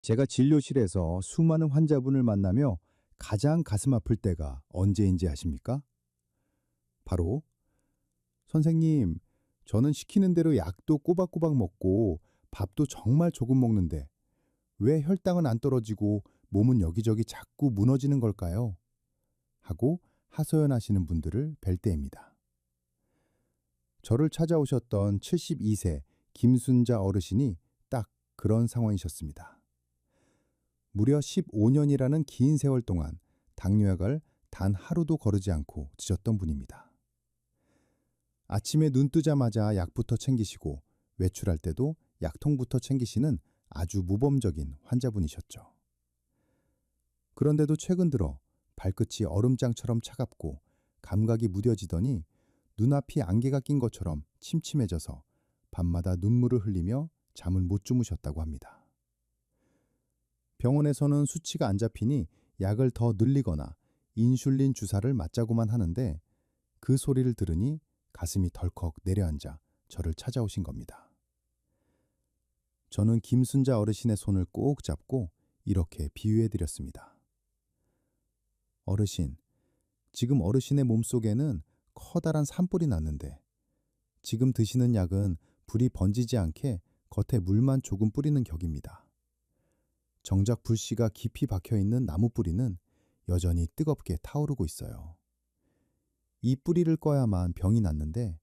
제가 진료실에서 수많은 환자분을 만나며 가장 가슴 아플 때가 언제인지 아십니까? 바로 선생님, 저는 시키는 대로 약도 꼬박꼬박 먹고 밥도 정말 조금 먹는데 왜 혈당은 안 떨어지고 몸은 여기저기 자꾸 무너지는 걸까요? 하고 하소연하시는 분들을 뵐 때입니다. 저를 찾아오셨던 72세 김순자 어르신이 딱 그런 상황이셨습니다. 무려 15년이라는 긴 세월 동안 당뇨약을 단 하루도 거르지 않고 드셨던 분입니다. 아침에 눈 뜨자마자 약부터 챙기시고 외출할 때도 약통부터 챙기시는 아주 모범적인 환자분이셨죠. 그런데도 최근 들어 발끝이 얼음장처럼 차갑고 감각이 무뎌지더니 눈앞이 안개가 낀 것처럼 침침해져서 밤마다 눈물을 흘리며 잠을 못 주무셨다고 합니다. 병원에서는 수치가 안 잡히니 약을 더 늘리거나 인슐린 주사를 맞자고만 하는데 그 소리를 들으니 가슴이 덜컥 내려앉아 저를 찾아오신 겁니다. 저는 김순자 어르신의 손을 꼭 잡고 이렇게 비유해드렸습니다. 어르신, 지금 어르신의 몸속에는 커다란 산불이 났는데 지금 드시는 약은 불이 번지지 않게 겉에 물만 조금 뿌리는 격입니다. 정작 불씨가 깊이 박혀있는 나무 뿌리는 여전히 뜨겁게 타오르고 있어요. 이 뿌리를 꺼야만 병이 낫는데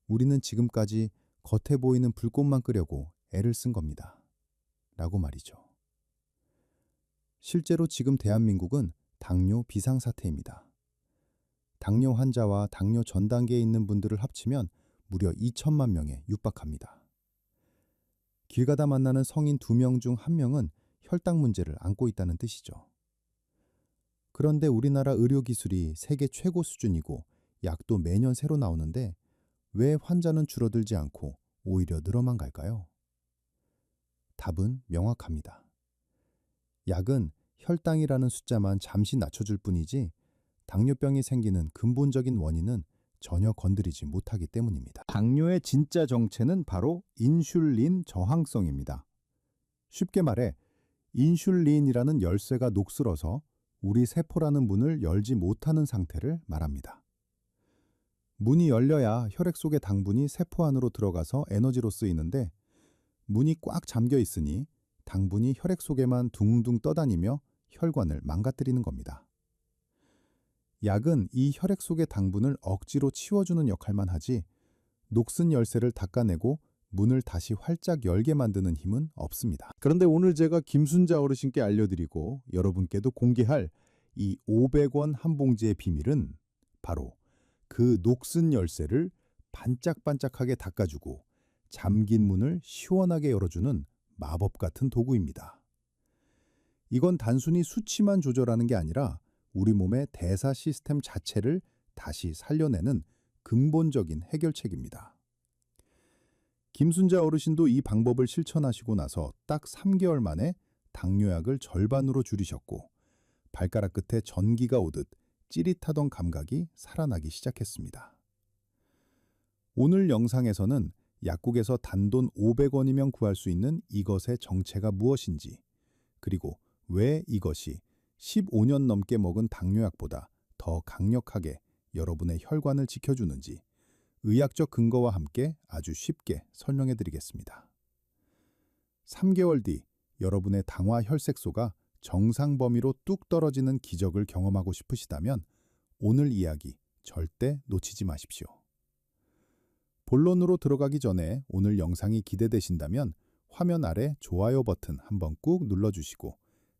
우리는 지금까지 겉에 보이는 불꽃만 끄려고 애를 쓴 겁니다. 라고 말이죠. 실제로 지금 대한민국은 당뇨 비상사태입니다. 당뇨 환자와 당뇨 전 단계에 있는 분들을 합치면 무려 2천만 명에 육박합니다. 길 가다 만나는 성인 2명 중 1명은 혈당 문제를 안고 있다는 뜻이죠. 그런데 우리나라 의료기술이 세계 최고 수준이고 약도 매년 새로 나오는데 왜 환자는 줄어들지 않고 오히려 늘어만 갈까요? 답은 명확합니다. 약은 혈당이라는 숫자만 잠시 낮춰줄 뿐이지 당뇨병이 생기는 근본적인 원인은 전혀 건드리지 못하기 때문입니다. 당뇨의 진짜 정체는 바로 인슐린 저항성입니다. 쉽게 말해 인슐린이라는 열쇠가 녹슬어서 우리 세포라는 문을 열지 못하는 상태를 말합니다. 문이 열려야 혈액 속의 당분이 세포 안으로 들어가서 에너지로 쓰이는데 문이 꽉 잠겨 있으니 당분이 혈액 속에만 둥둥 떠다니며 혈관을 망가뜨리는 겁니다. 약은 이 혈액 속의 당분을 억지로 치워주는 역할만 하지 녹슨 열쇠를 닦아내고 문을 다시 활짝 열게 만드는 힘은 없습니다. 그런데 오늘 제가 김순자 어르신께 알려드리고 여러분께도 공개할 이 500원 한 봉지의 비밀은 바로 그 녹슨 열쇠를 반짝반짝하게 닦아주고 잠긴 문을 시원하게 열어주는 마법 같은 도구입니다. 이건 단순히 수치만 조절하는 게 아니라 우리 몸의 대사 시스템 자체를 다시 살려내는 근본적인 해결책입니다. 김순자 어르신도 이 방법을 실천하시고 나서 딱 3개월 만에 당뇨약을 절반으로 줄이셨고 발가락 끝에 전기가 오듯 찌릿하던 감각이 살아나기 시작했습니다. 오늘 영상에서는 약국에서 단돈 500원이면 구할 수 있는 이것의 정체가 무엇인지, 그리고 왜 이것이 15년 넘게 먹은 당뇨약보다 더 강력하게 여러분의 혈관을 지켜주는지 의학적 근거와 함께 아주 쉽게 설명해 드리겠습니다. 3개월 뒤 여러분의 당화 혈색소가 정상 범위로 뚝 떨어지는 기적을 경험하고 싶으시다면 오늘 이야기 절대 놓치지 마십시오. 본론으로 들어가기 전에 오늘 영상이 기대되신다면 화면 아래 좋아요 버튼 한번 꾹 눌러주시고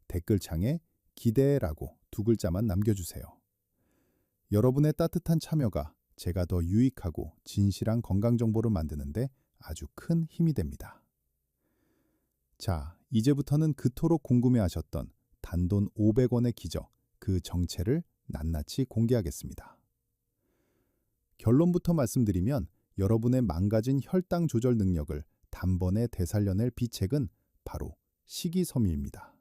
댓글창에 기대라고 2글자만 남겨주세요. 여러분의 따뜻한 참여가 제가 더 유익하고 진실한 건강정보를 만드는데 아주 큰 힘이 됩니다. 자, 이제부터는 그토록 궁금해하셨던 단돈 500원의 기적, 그 정체를 낱낱이 공개하겠습니다. 결론부터 말씀드리면 여러분의 망가진 혈당 조절 능력을 단번에 되살려낼 비책은 바로 식이섬유입니다.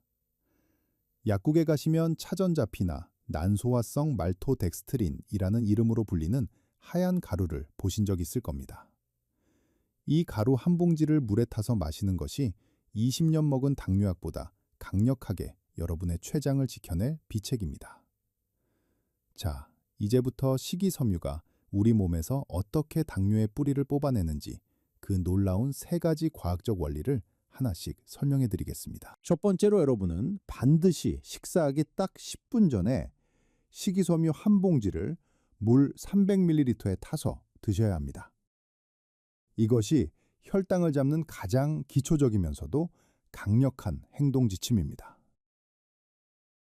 약국에 가시면 차전자피나 난소화성 말토덱스트린이라는 이름으로 불리는 하얀 가루를 보신 적 있을 겁니다. 이 가루 한 봉지를 물에 타서 마시는 것이 20년 먹은 당뇨약보다 강력하게 여러분의 췌장을 지켜낼 비책입니다. 자, 이제부터 식이섬유가 우리 몸에서 어떻게 당뇨의 뿌리를 뽑아내는지 그 놀라운 3가지 과학적 원리를 하나씩 설명해 드리겠습니다. 첫 번째로 여러분은 반드시 식사하기 딱 10분 전에 식이섬유 한 봉지를 물 300ml에 타서 드셔야 합니다. 이것이 혈당을 잡는 가장 기초적이면서도 강력한 행동 지침입니다.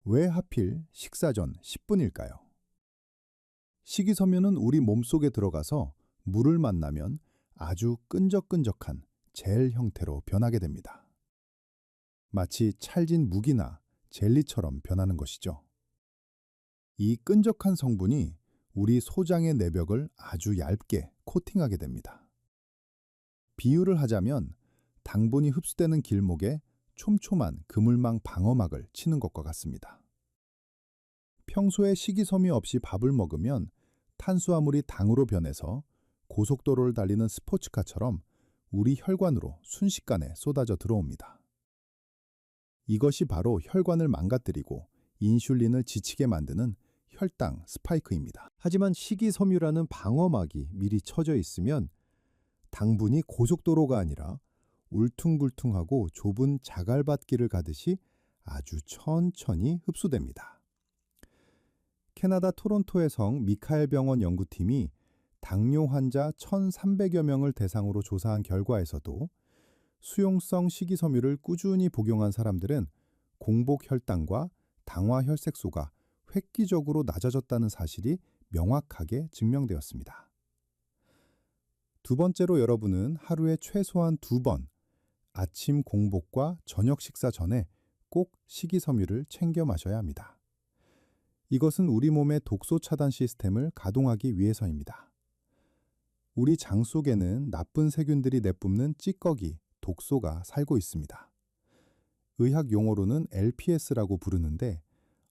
왜 하필 식사 전 10분일까요? 식이섬유는 우리 몸속에 들어가서 물을 만나면 아주 끈적끈적한 젤 형태로 변하게 됩니다. 마치 찰진 묵이나 젤리처럼 변하는 것이죠. 이 끈적한 성분이 우리 소장의 내벽을 아주 얇게 코팅하게 됩니다. 비유를 하자면 당분이 흡수되는 길목에 촘촘한 그물망 방어막을 치는 것과 같습니다. 평소에 식이섬유 없이 밥을 먹으면 탄수화물이 당으로 변해서 고속도로를 달리는 스포츠카처럼 우리 혈관으로 순식간에 쏟아져 들어옵니다. 이것이 바로 혈관을 망가뜨리고 인슐린을 지치게 만드는 혈당 스파이크입니다. 하지만 식이섬유라는 방어막이 미리 쳐져 있으면 당분이 고속도로가 아니라 울퉁불퉁하고 좁은 자갈밭길을 가듯이 아주 천천히 흡수됩니다. 캐나다 토론토의 성 미카엘 병원 연구팀이 당뇨 환자 1,300여 명을 대상으로 조사한 결과에서도 수용성 식이섬유를 꾸준히 복용한 사람들은 공복 혈당과 당화 혈색소가 획기적으로 낮아졌다는 사실이 명확하게 증명되었습니다. 두 번째로 여러분은 하루에 최소한 2번 아침 공복과 저녁 식사 전에 꼭 식이섬유를 챙겨 마셔야 합니다. 이것은 우리 몸의 독소 차단 시스템을 가동하기 위해서입니다. 우리 장 속에는 나쁜 세균들이 내뿜는 찌꺼기, 독소가 살고 있습니다. 의학 용어로는 LPS라고 부르는데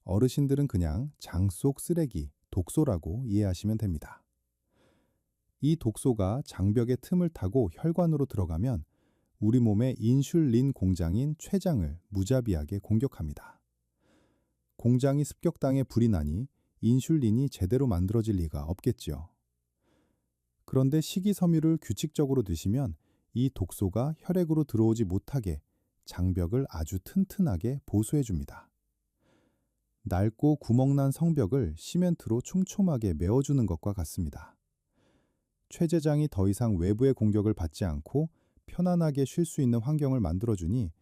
어르신들은 그냥 장 속 쓰레기, 독소라고 이해하시면 됩니다. 이 독소가 장벽의 틈을 타고 혈관으로 들어가면 우리 몸의 인슐린 공장인 췌장을 무자비하게 공격합니다. 공장이 습격당해 불이 나니 인슐린이 제대로 만들어질 리가 없겠지요. 그런데 식이섬유를 규칙적으로 드시면 이 독소가 혈액으로 들어오지 못하게 장벽을 아주 튼튼하게 보수해 줍니다. 낡고 구멍난 성벽을 시멘트로 촘촘하게 메워주는 것과 같습니다. 췌재장이 더 이상 외부의 공격을 받지 않고 편안하게 쉴 수 있는 환경을 만들어주니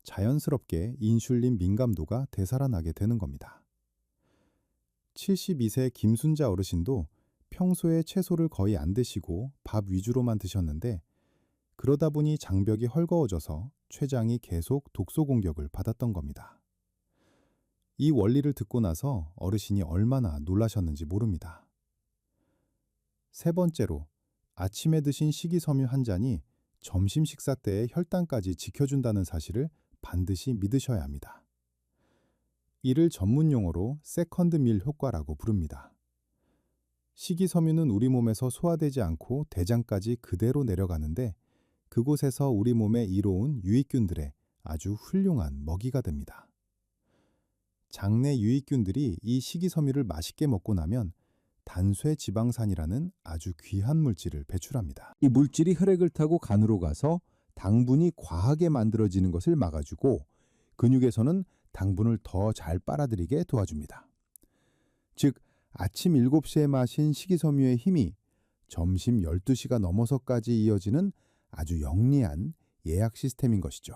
자연스럽게 인슐린 민감도가 되살아나게 되는 겁니다. 72세 김순자 어르신도 평소에 채소를 거의 안 드시고 밥 위주로만 드셨는데 그러다 보니 장벽이 헐거워져서 췌장이 계속 독소 공격을 받았던 겁니다. 이 원리를 듣고 나서 어르신이 얼마나 놀라셨는지 모릅니다. 세 번째로, 아침에 드신 식이섬유 한 잔이 점심 식사 때의 혈당까지 지켜준다는 사실을 반드시 믿으셔야 합니다. 이를 전문 용어로 세컨드 밀 효과라고 부릅니다. 식이섬유는 우리 몸에서 소화되지 않고 대장까지 그대로 내려가는데 그곳에서 우리 몸에 이로운 유익균들의 아주 훌륭한 먹이가 됩니다. 장내 유익균들이 이 식이섬유를 맛있게 먹고 나면 단쇄 지방산이라는 아주 귀한 물질을 배출합니다. 이 물질이 혈액을 타고 간으로 가서 당분이 과하게 만들어지는 것을 막아주고 근육에서는 당분을 더 잘 빨아들이게 도와줍니다. 즉, 아침 7시에 마신 식이섬유의 힘이 점심 12시가 넘어서까지 이어지는 아주 영리한 예약 시스템인 것이죠.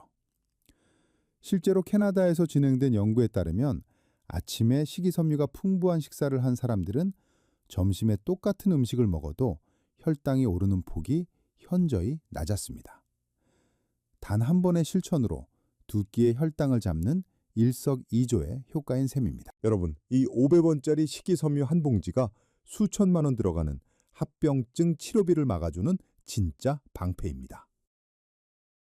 실제로 캐나다에서 진행된 연구에 따르면 아침에 식이섬유가 풍부한 식사를 한 사람들은 점심에 똑같은 음식을 먹어도 혈당이 오르는 폭이 현저히 낮았습니다. 단 한 번의 실천으로 두 끼의 혈당을 잡는 일석이조의 효과인 셈입니다. 여러분, 이 500원짜리 식이섬유 한 봉지가 수천만 원 들어가는 합병증 치료비를 막아주는 진짜 방패입니다.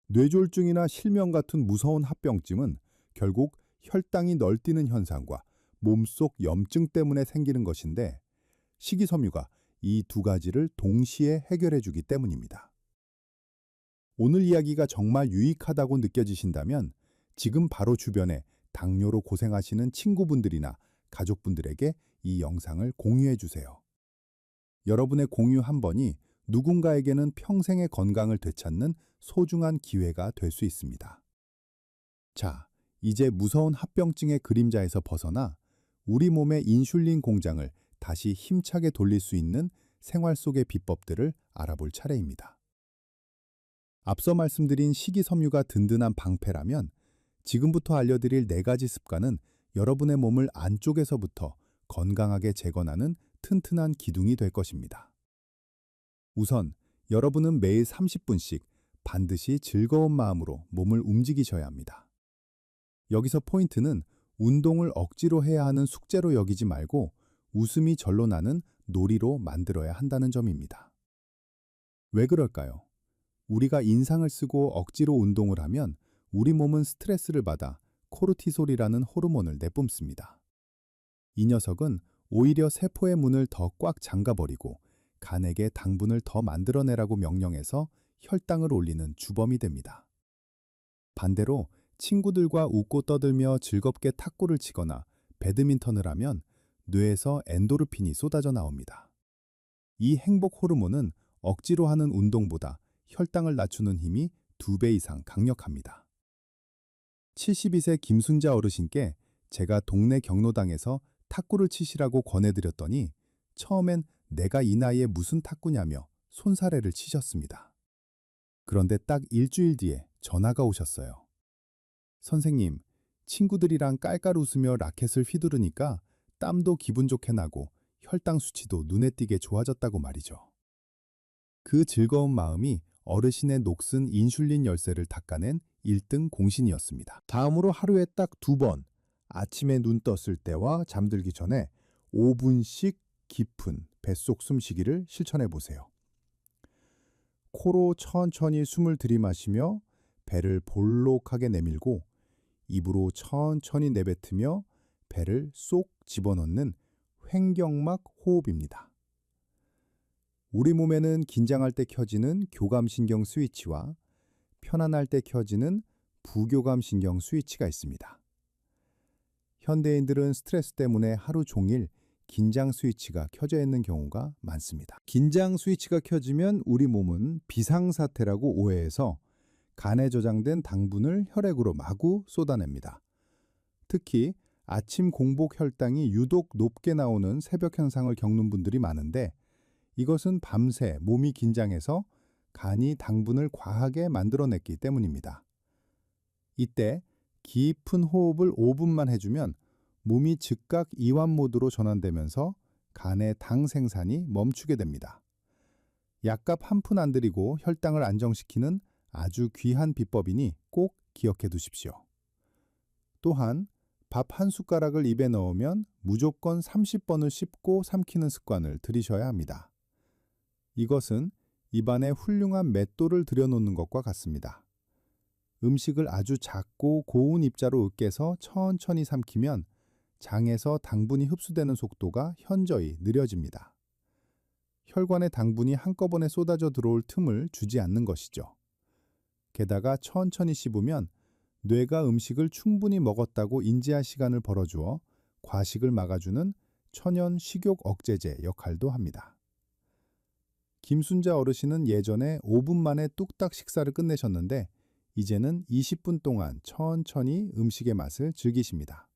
뇌졸중이나 실명 같은 무서운 합병증은 결국 혈당이 널뛰는 현상과 몸속 염증 때문에 생기는 것인데 식이섬유가 이 두 가지를 동시에 해결해 주기 때문입니다. 오늘 이야기가 정말 유익하다고 느껴지신다면 지금 바로 주변에 당뇨로 고생하시는 친구분들이나 가족분들에게 이 영상을 공유해 주세요. 여러분의 공유 한 번이 누군가에게는 평생의 건강을 되찾는 소중한 기회가 될 수 있습니다. 자, 이제 무서운 합병증의 그림자에서 벗어나 우리 몸의 인슐린 공장을 다시 힘차게 돌릴 수 있는 생활 속의 비법들을 알아볼 차례입니다. 앞서 말씀드린 식이섬유가 든든한 방패라면 지금부터 알려드릴 4가지 습관은 여러분의 몸을 안쪽에서부터 건강하게 재건하는 튼튼한 기둥이 될 것입니다. 우선 여러분은 매일 30분씩 반드시 즐거운 마음으로 몸을 움직이셔야 합니다. 여기서 포인트는 운동을 억지로 해야 하는 숙제로 여기지 말고 웃음이 절로 나는 놀이로 만들어야 한다는 점입니다. 왜 그럴까요? 우리가 인상을 쓰고 억지로 운동을 하면 우리 몸은 스트레스를 받아 코르티솔이라는 호르몬을 내뿜습니다. 이 녀석은 오히려 세포의 문을 더 꽉 잠가버리고 간에게 당분을 더 만들어내라고 명령해서 혈당을 올리는 주범이 됩니다. 반대로 친구들과 웃고 떠들며 즐겁게 탁구를 치거나 배드민턴을 하면 뇌에서 엔도르핀이 쏟아져 나옵니다. 이 행복 호르몬은 억지로 하는 운동보다 혈당을 낮추는 힘이 2배 이상 강력합니다. 72세 김순자 어르신께 제가 동네 경로당에서 탁구를 치시라고 권해드렸더니 처음엔 내가 이 나이에 무슨 탁구냐며 손사래를 치셨습니다. 그런데 딱 일주일 뒤에 전화가 오셨어요. 선생님, 친구들이랑 깔깔 웃으며 라켓을 휘두르니까 땀도 기분 좋게 나고 혈당 수치도 눈에 띄게 좋아졌다고 말이죠. 그 즐거운 마음이 어르신의 녹슨 인슐린 열쇠를 닦아낸 1등 공신이었습니다. 다음으로 하루에 딱 2번, 아침에 눈 떴을 때와 잠들기 전에 5분씩 깊은 뱃속 숨쉬기를 실천해 보세요. 코로 천천히 숨을 들이마시며 배를 볼록하게 내밀고 입으로 천천히 내뱉으며 배를 쏙 집어넣는 횡격막 호흡입니다. 우리 몸에는 긴장할 때 켜지는 교감신경 스위치와 편안할 때 켜지는 부교감신경 스위치가 있습니다. 현대인들은 스트레스 때문에 하루 종일 긴장 스위치가 켜져 있는 경우가 많습니다. 긴장 스위치가 켜지면 우리 몸은 비상사태라고 오해해서 간에 저장된 당분을 혈액으로 마구 쏟아냅니다. 특히 아침 공복 혈당이 유독 높게 나오는 새벽 현상을 겪는 분들이 많은데 이것은 밤새 몸이 긴장해서 간이 당분을 과하게 만들어냈기 때문입니다. 이때 깊은 호흡을 5분만 해주면 몸이 즉각 이완 모드로 전환되면서 간의 당 생산이 멈추게 됩니다. 약값 한 푼 안 들이고 혈당을 안정시키는 아주 귀한 비법이니 꼭 기억해 두십시오. 또한 밥 한 숟가락을 입에 넣으면 무조건 30번을 씹고 삼키는 습관을 들이셔야 합니다. 이것은 입안에 훌륭한 맷돌을 들여놓는 것과 같습니다. 음식을 아주 작고 고운 입자로 으깨서 천천히 삼키면 장에서 당분이 흡수되는 속도가 현저히 느려집니다. 혈관에 당분이 한꺼번에 쏟아져 들어올 틈을 주지 않는 것이죠. 게다가 천천히 씹으면 뇌가 음식을 충분히 먹었다고 인지할 시간을 벌어주어 과식을 막아주는 천연 식욕 억제제 역할도 합니다. 김순자 어르신은 예전에 5분 만에 뚝딱 식사를 끝내셨는데 이제는 20분 동안 천천히 음식의 맛을 즐기십니다.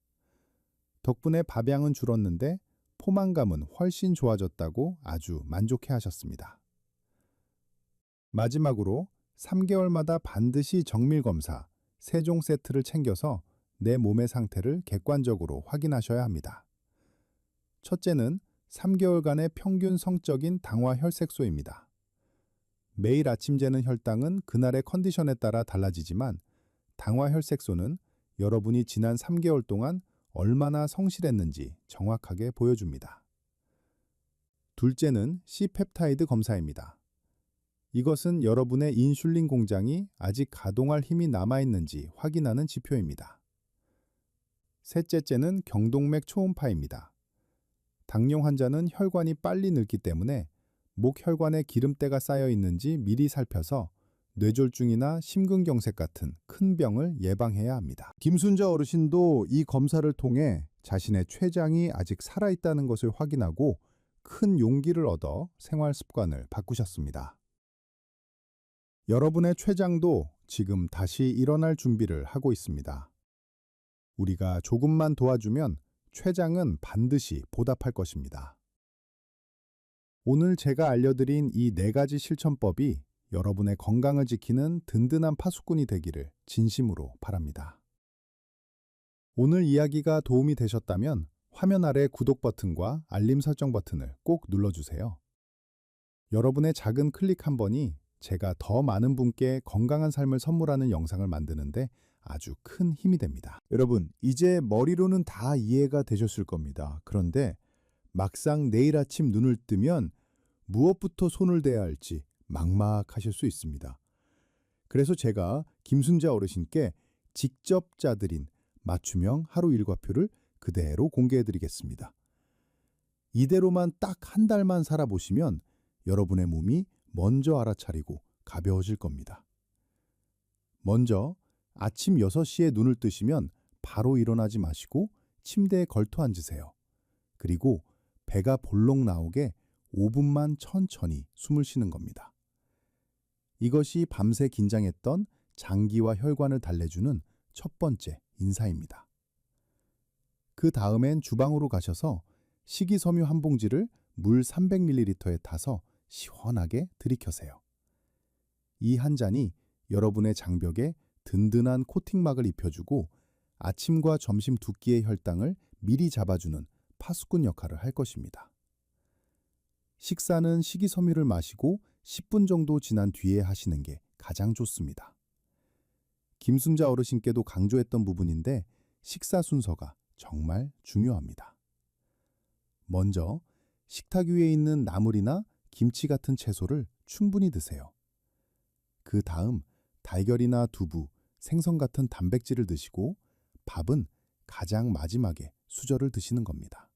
덕분에 밥양은 줄었는데 포만감은 훨씬 좋아졌다고 아주 만족해 하셨습니다. 마지막으로 3개월마다 반드시 정밀검사, 세종 세트를 챙겨서 내 몸의 상태를 객관적으로 확인하셔야 합니다. 첫째는 3개월간의 평균 성적인 당화 혈색소입니다. 매일 아침 재는 혈당은 그날의 컨디션에 따라 달라지지만 당화 혈색소는 여러분이 지난 3개월 동안 얼마나 성실했는지 정확하게 보여줍니다. 둘째는 C펩타이드 검사입니다. 이것은 여러분의 인슐린 공장이 아직 가동할 힘이 남아있는지 확인하는 지표입니다. 셋째째는 경동맥 초음파입니다. 당뇨 환자는 혈관이 빨리 늙기 때문에 목 혈관에 기름때가 쌓여 있는지 미리 살펴서 뇌졸중이나 심근경색 같은 큰 병을 예방해야 합니다. 김순자 어르신도 이 검사를 통해 자신의 췌장이 아직 살아있다는 것을 확인하고 큰 용기를 얻어 생활 습관을 바꾸셨습니다. 여러분의 췌장도 지금 다시 일어날 준비를 하고 있습니다. 우리가 조금만 도와주면 췌장은 반드시 보답할 것입니다. 오늘 제가 알려드린 이 4가지 실천법이 여러분의 건강을 지키는 든든한 파수꾼이 되기를 진심으로 바랍니다. 오늘 이야기가 도움이 되셨다면 화면 아래 구독 버튼과 알림 설정 버튼을 꼭 눌러주세요. 여러분의 작은 클릭 한 번이 제가 더 많은 분께 건강한 삶을 선물하는 영상을 만드는데 아주 큰 힘이 됩니다. 여러분, 이제 머리로는 다 이해가 되셨을 겁니다. 그런데 막상 내일 아침 눈을 뜨면 무엇부터 손을 대야 할지 막막하실 수 있습니다. 그래서 제가 김순자 어르신께 직접 짜드린 맞춤형 하루 일과표를 그대로 공개해드리겠습니다. 이대로만 딱 한 달만 살아보시면 여러분의 몸이 먼저 알아차리고 가벼워질 겁니다. 먼저 아침 6시에 눈을 뜨시면 바로 일어나지 마시고 침대에 걸터 앉으세요. 그리고 배가 볼록 나오게 5분만 천천히 숨을 쉬는 겁니다. 이것이 밤새 긴장했던 장기와 혈관을 달래주는 첫 번째 인사입니다. 그 다음엔 주방으로 가셔서 식이섬유 한 봉지를 물 300ml에 타서 시원하게 들이켜세요. 이 한 잔이 여러분의 장벽에 든든한 코팅막을 입혀주고 아침과 점심 두 끼의 혈당을 미리 잡아주는 파수꾼 역할을 할 것입니다. 식사는 식이섬유를 마시고 10분 정도 지난 뒤에 하시는 게 가장 좋습니다. 김순자 어르신께도 강조했던 부분인데 식사 순서가 정말 중요합니다. 먼저 식탁 위에 있는 나물이나 김치 같은 채소를 충분히 드세요. 그 다음 달걀이나 두부, 생선 같은 단백질을 드시고 밥은 가장 마지막에 수저를 드시는 겁니다.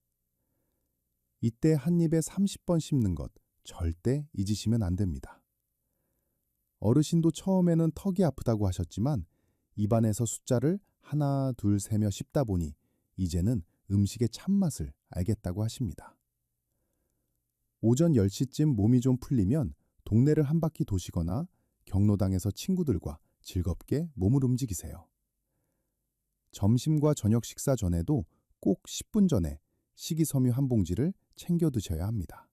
이때 한 입에 30번 씹는 것 절대 잊으시면 안 됩니다. 어르신도 처음에는 턱이 아프다고 하셨지만 입안에서 숫자를 하나, 둘 세며 씹다 보니 이제는 음식의 참맛을 알겠다고 하십니다. 오전 10시쯤 몸이 좀 풀리면 동네를 한 바퀴 도시거나 경로당에서 친구들과 즐겁게 몸을 움직이세요. 점심과 저녁 식사 전에도 꼭 10분 전에 식이섬유 한 봉지를 챙겨 드셔야 합니다.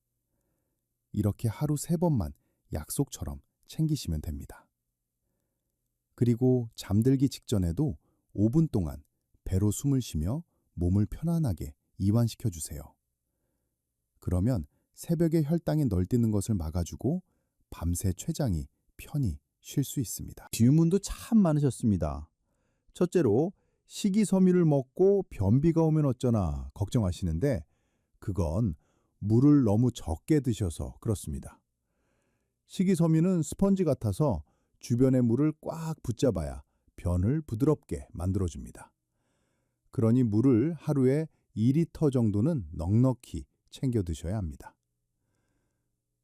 이렇게 하루 3번만 약속처럼 챙기시면 됩니다. 그리고 잠들기 직전에도 5분 동안 배로 숨을 쉬며 몸을 편안하게 이완시켜 주세요. 그러면 새벽에 혈당이 널뛰는 것을 막아주고 밤새 췌장이 편히 쉴 수 있습니다. 질문도 참 많으셨습니다. 첫째로 식이섬유를 먹고 변비가 오면 어쩌나 걱정하시는데 그건 물을 너무 적게 드셔서 그렇습니다. 식이섬유는 스펀지 같아서 주변의 물을 꽉 붙잡아야 변을 부드럽게 만들어줍니다. 그러니 물을 하루에 2리터 정도는 넉넉히 챙겨 드셔야 합니다.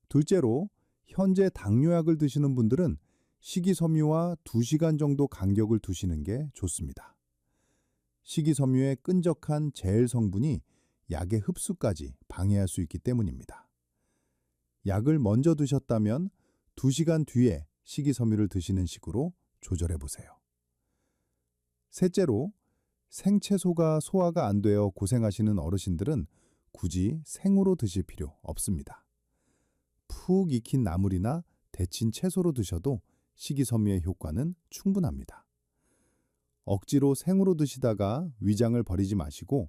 둘째로 현재 당뇨약을 드시는 분들은 식이섬유와 2시간 정도 간격을 두시는 게 좋습니다. 식이섬유의 끈적한 젤 성분이 약의 흡수까지 방해할 수 있기 때문입니다. 약을 먼저 드셨다면 2시간 뒤에 식이섬유를 드시는 식으로 조절해 보세요. 셋째로 생채소가 소화가 안 되어 고생하시는 어르신들은 굳이 생으로 드실 필요 없습니다. 푹 익힌 나물이나 데친 채소로 드셔도 식이섬유의 효과는 충분합니다. 억지로 생으로 드시다가 위장을 버리지 마시고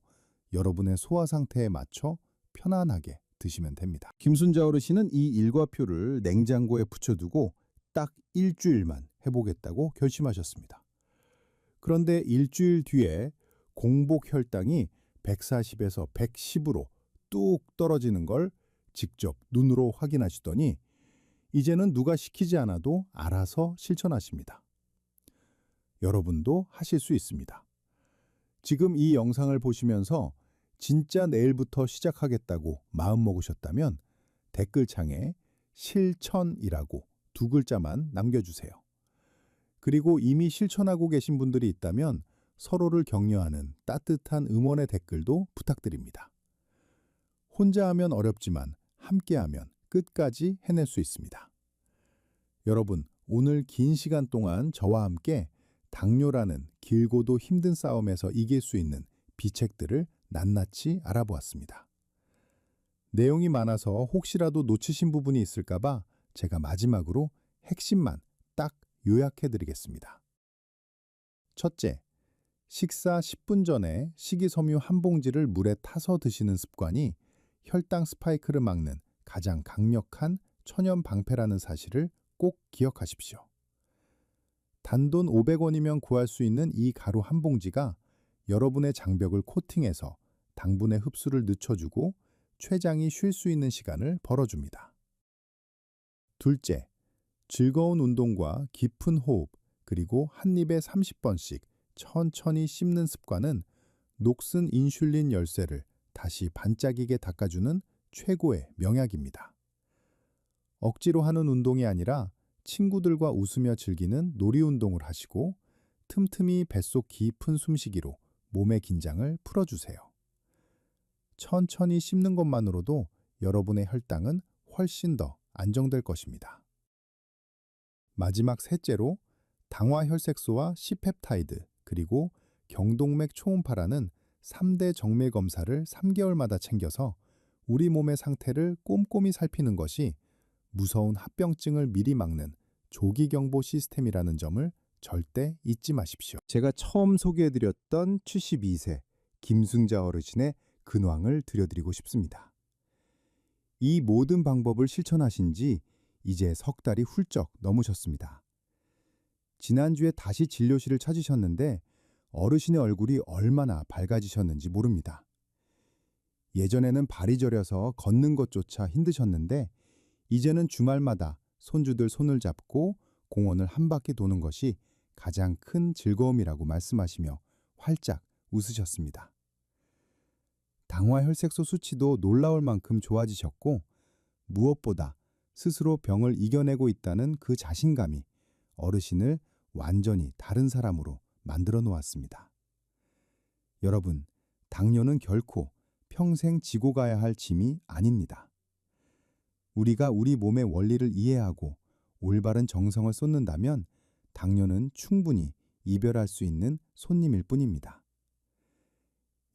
여러분의 소화 상태에 맞춰 편안하게 드시면 됩니다. 김순자 어르신은 이 일과표를 냉장고에 붙여두고 딱 일주일만 해보겠다고 결심하셨습니다. 그런데 일주일 뒤에 공복 혈당이 140에서 110으로 뚝 떨어지는 걸 직접 눈으로 확인하시더니 이제는 누가 시키지 않아도 알아서 실천하십니다. 여러분도 하실 수 있습니다. 지금 이 영상을 보시면서 진짜 내일부터 시작하겠다고 마음먹으셨다면 댓글창에 실천이라고 2글자만 남겨주세요. 그리고 이미 실천하고 계신 분들이 있다면 서로를 격려하는 따뜻한 응원의 댓글도 부탁드립니다. 혼자 하면 어렵지만 함께하면 끝까지 해낼 수 있습니다. 여러분, 오늘 긴 시간 동안 저와 함께 당뇨라는 길고도 힘든 싸움에서 이길 수 있는 비책들을 낱낱이 알아보았습니다. 내용이 많아서 혹시라도 놓치신 부분이 있을까봐 제가 마지막으로 핵심만 딱 요약해드리겠습니다. 첫째, 식사 10분 전에 식이섬유 한 봉지를 물에 타서 드시는 습관이 혈당 스파이크를 막는 가장 강력한 천연 방패라는 사실을 꼭 기억하십시오. 단돈 500원이면 구할 수 있는 이 가루 한 봉지가 여러분의 장벽을 코팅해서 당분의 흡수를 늦춰주고 췌장이 쉴 수 있는 시간을 벌어줍니다. 둘째, 즐거운 운동과 깊은 호흡, 그리고 한 입에 30번씩 천천히 씹는 습관은 녹슨 인슐린 열쇠를 다시 반짝이게 닦아주는 최고의 명약입니다. 억지로 하는 운동이 아니라 친구들과 웃으며 즐기는 놀이운동을 하시고 틈틈이 뱃속 깊은 숨쉬기로 몸의 긴장을 풀어주세요. 천천히 씹는 것만으로도 여러분의 혈당은 훨씬 더 안정될 것입니다. 마지막 셋째로 당화혈색소와 C펩타이드 그리고 경동맥 초음파라는 3대 정밀 검사를 3개월마다 챙겨서 우리 몸의 상태를 꼼꼼히 살피는 것이 무서운 합병증을 미리 막는 조기경보 시스템이라는 점을 절대 잊지 마십시오. 제가 처음 소개해드렸던 72세 김순자 어르신의 근황을 들려드리고 싶습니다. 이 모든 방법을 실천하신 지 이제 석 달이 훌쩍 넘으셨습니다. 지난주에 다시 진료실을 찾으셨는데 어르신의 얼굴이 얼마나 밝아지셨는지 모릅니다. 예전에는 발이 저려서 걷는 것조차 힘드셨는데 이제는 주말마다 손주들 손을 잡고 공원을 한 바퀴 도는 것이 가장 큰 즐거움이라고 말씀하시며 활짝 웃으셨습니다. 당화혈색소 수치도 놀라울 만큼 좋아지셨고 무엇보다 스스로 병을 이겨내고 있다는 그 자신감이 어르신을 완전히 다른 사람으로 만들어 놓았습니다. 여러분, 당뇨는 결코 평생 지고 가야 할 짐이 아닙니다. 우리가 우리 몸의 원리를 이해하고 올바른 정성을 쏟는다면 당뇨는 충분히 이별할 수 있는 손님일 뿐입니다.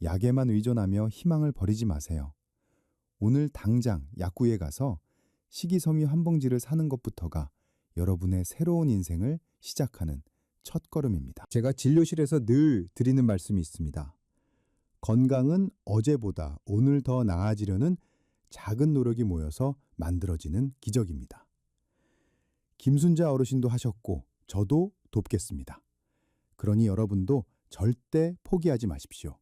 약에만 의존하며 희망을 버리지 마세요. 오늘 당장 약국에 가서 식이섬유 한 봉지를 사는 것부터가 여러분의 새로운 인생을 시작하는 첫걸음입니다. 제가 진료실에서 늘 드리는 말씀이 있습니다. 건강은 어제보다 오늘 더 나아지려는 작은 노력이 모여서 만들어지는 기적입니다. 김순자 어르신도 하셨고 저도 돕겠습니다. 그러니 여러분도 절대 포기하지 마십시오.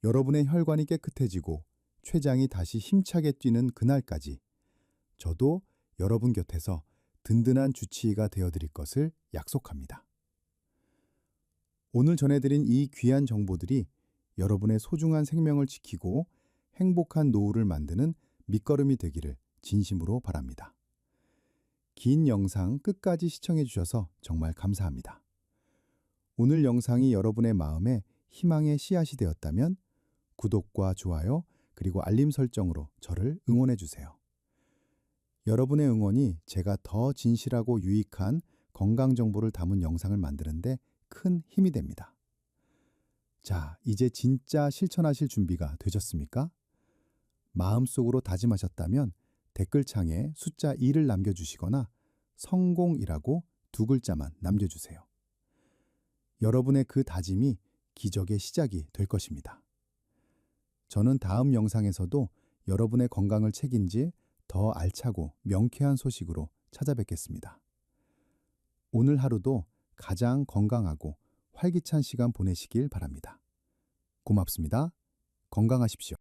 여러분의 혈관이 깨끗해지고 췌장이 다시 힘차게 뛰는 그날까지 저도 여러분 곁에서 든든한 주치의가 되어드릴 것을 약속합니다. 오늘 전해드린 이 귀한 정보들이 여러분의 소중한 생명을 지키고 행복한 노후를 만드는 밑거름이 되기를 진심으로 바랍니다. 긴 영상 끝까지 시청해 주셔서 정말 감사합니다. 오늘 영상이 여러분의 마음에 희망의 씨앗이 되었다면 구독과 좋아요 그리고 알림 설정으로 저를 응원해 주세요. 여러분의 응원이 제가 더 진실하고 유익한 건강 정보를 담은 영상을 만드는데 큰 힘이 됩니다. 자, 이제 진짜 실천하실 준비가 되셨습니까? 마음속으로 다짐하셨다면 댓글창에 숫자 2를 남겨주시거나 성공이라고 2글자만 남겨주세요. 여러분의 그 다짐이 기적의 시작이 될 것입니다. 저는 다음 영상에서도 여러분의 건강을 책임질 더 알차고 명쾌한 소식으로 찾아뵙겠습니다. 오늘 하루도 가장 건강하고 활기찬 시간 보내시길 바랍니다. 고맙습니다. 건강하십시오.